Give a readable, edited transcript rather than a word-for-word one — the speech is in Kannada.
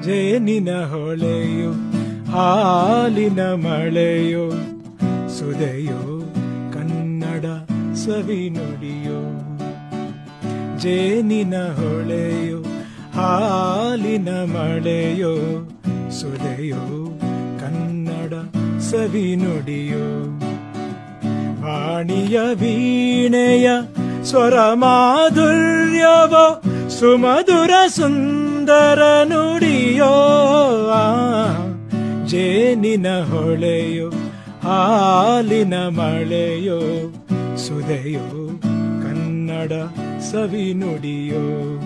ಜೇನಿನ ಹೊಳೆಯೋ ಹಾಲಿನ ಮಳೆಯೋ ಸುದೆಯೋ ಕನ್ನಡ ಸವಿ ನುಡಿಯೋ. ಜೇನಿನ ಹೊಳೆಯೋ ಹಾಲಿನ ಮಳೆಯೋ ಸುದೆಯೋ ಕನ್ನಡ ಸವಿ ನುಡಿಯೋ. ವಾಣಿಯ ವೀಣೆಯ ಸ್ವರ ಮಾಧುರ್ಯವೋ ಸುಮಧುರ ಸುಂದರ ನುಡಿಯೋ. ಜೇನಿನ ಹೊಳೆಯೋ ಹಾಲಿನ ಮಳೆಯೋ ಸುದೆಯೋ ಕನ್ನಡ ಸವಿ ನುಡಿಯೋ.